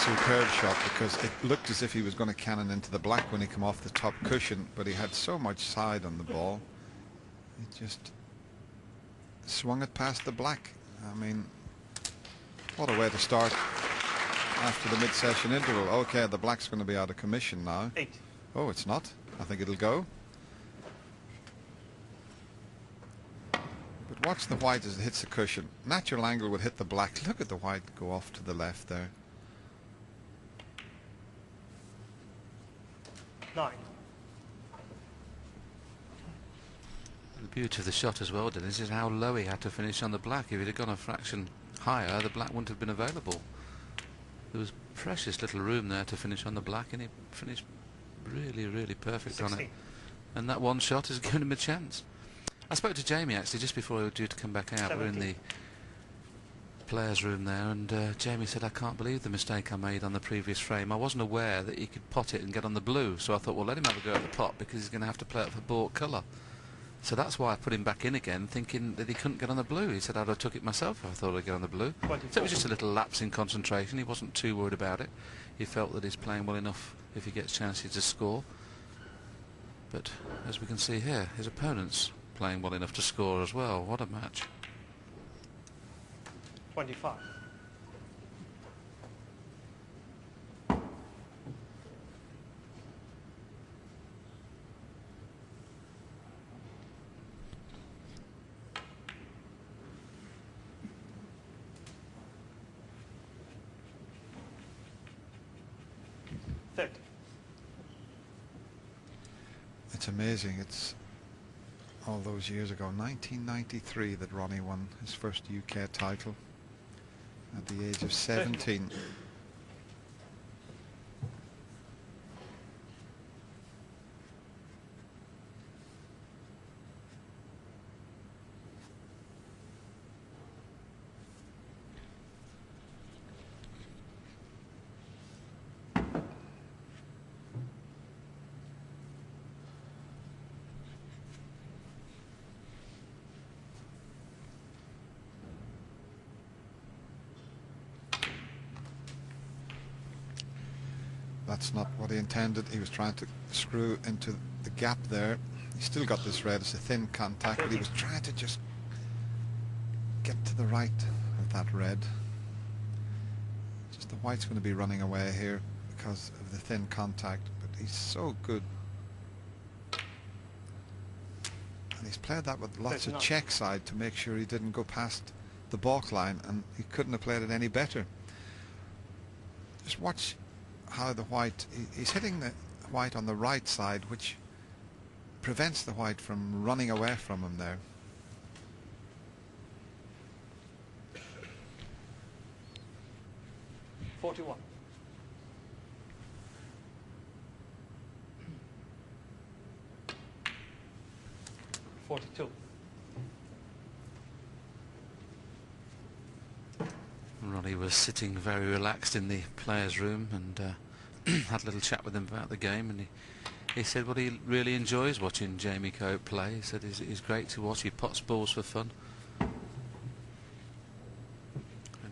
superb shot, because it looked as if he was going to cannon into the black when he came off the top cushion, but he had so much side on the ball, he just swung it past the black. I mean, what a way to start after the mid-session interval. Okay, the black's going to be out of commission now. 8. Oh, it's not. I think it'll go. But watch the white as it hits the cushion. Natural angle would hit the black. Look at the white go off to the left there. 9. The beauty of the shot as well, Dennis, is how low he had to finish on the black. If he'd have gone a fraction higher, the black wouldn't have been available. There was precious little room there to finish on the black, and he finished really perfect 16. on it. And that one shot has given him a chance. I spoke to Jamie actually just before we were due to come back out. 17. We're in the players' room there, and Jamie said, I can't believe the mistake I made on the previous frame. I wasn't aware that he could pot it and get on the blue, so I thought, well, let him have a go at the pot, because he's going to have to play it for bought colour. So that's why I put him back in again, thinking that he couldn't get on the blue. He said, I'd have took it myself if I thought I'd get on the blue. 24. So it was just a little lapse in concentration. He wasn't too worried about it. He felt that he's playing well enough if he gets chances to score. But as we can see here, his opponent's playing well enough to score as well. What a match. 25. It's amazing. It's all those years ago, 1993, that Ronnie won his first UK title at the age of 17. That's not what he intended. He was trying to screw into the gap there. He still got this red. It's a thin contact, but he was trying to just get to the right of that red. Just the white's going to be running away here because of the thin contact, but he's so good. And he's played that with lots of check side to make sure he didn't go past the balk line, and he couldn't have played it any better. Just watch how the white, he's hitting the white on the right side, which prevents the white from running away from him there. $41. $42. Ronnie was sitting very relaxed in the players' room and had a little chat with him about the game, and he said what he really enjoys watching Jamie Cope play. He said he's great to watch. He pots balls for fun. And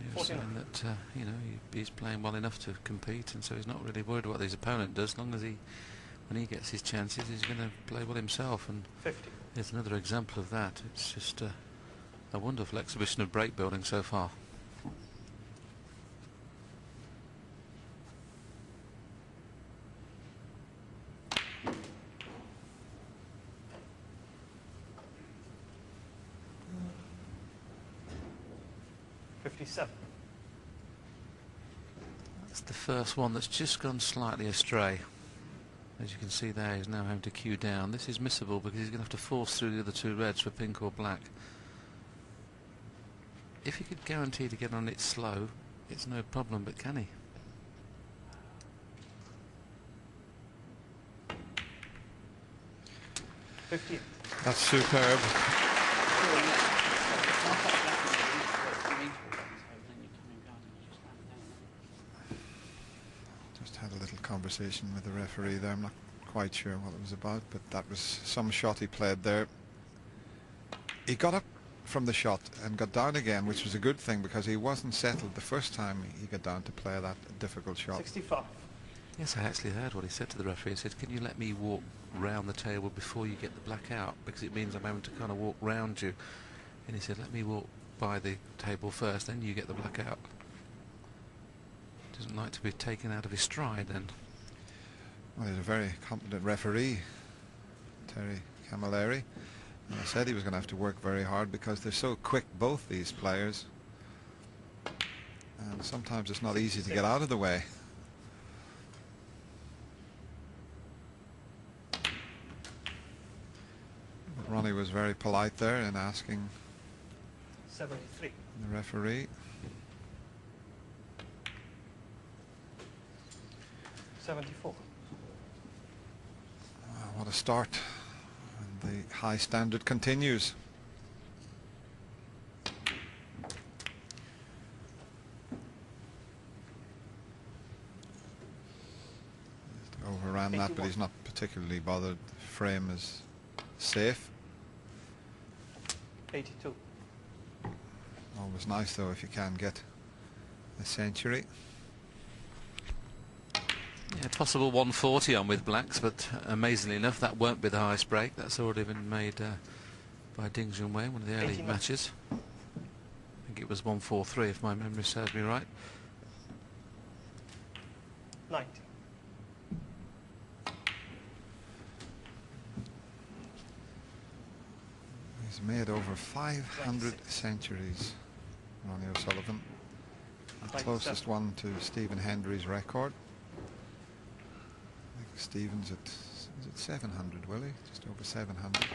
he was saying that you know, he's playing well enough to compete, and so he's not really worried what his opponent does, as long as when he gets his chances, he's going to play well himself. And 50. Here's another example of that. It's just a wonderful exhibition of break building so far. That's the first one that's just gone slightly astray. As you can see there, he's now having to cue down. This is missable because he's going to have to force through the other two reds for pink or black. If he could guarantee to get on it slow, it's no problem, but can he? That's superb. Just had a little conversation with the referee there. I'm not quite sure what it was about, but that was some shot he played there. He got up from the shot and got down again, which was a good thing because he wasn't settled the first time he got down to play that difficult shot. 65. Yes, I actually heard what he said to the referee. He said, can you let me walk round the table before you get the black out, because it means I'm having to kind of walk round you. And he said, let me walk by the table first, then you get the black out. Doesn't like to be taken out of his stride then. Well, he's a very competent referee, Terry Camilleri. And I said he was going to have to work very hard because they're so quick, both these players. And sometimes it's not easy to get out of the way. But Ronnie was very polite there in asking 73. the referee. 74. What a start. And the high standard continues. Overran that, but he's not particularly bothered. The frame is safe. 82. Always nice though if you can get a century. Yeah, possible 140 on with blacks, but amazingly enough that won't be the highest break. That's already been made by Ding Junhui, one of the early 89. matches. I think it was 143 if my memory serves me right. 90. He's made over 500 centuries, Ronnie O'Sullivan. The closest one to Stephen Hendry's record. I think Stephen's at, is it 700, will he? Just over 700.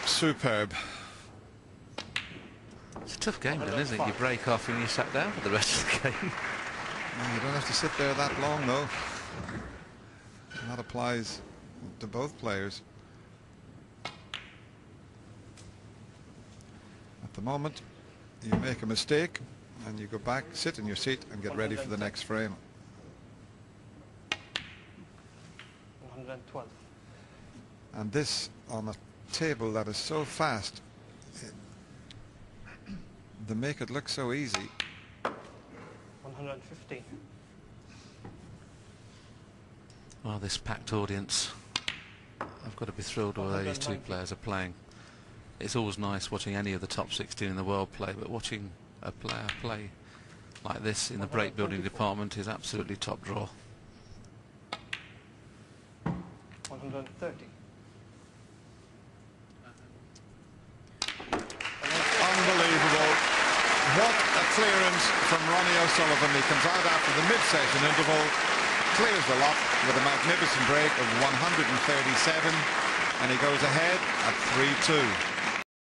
Superb. It's a tough game then, isn't it? You break off and you sat down for the rest of the game. Well, you don't have to sit there that long though. And that applies to both players. At the moment, you make a mistake and you go back, sit in your seat and get ready for the next frame. 112. And this on a table that is so fast, they make it look so easy. 115. Well, this packed audience, I've got to be thrilled with the way these two players are playing. It's always nice watching any of the top 16 in the world play, but watching a player play like this in the break building department is absolutely top draw. 130. Unbelievable. What a clearance from Ronnie O'Sullivan. He comes out after the mid-session interval, clears the lot with a magnificent break of 137, and he goes ahead at 3-2.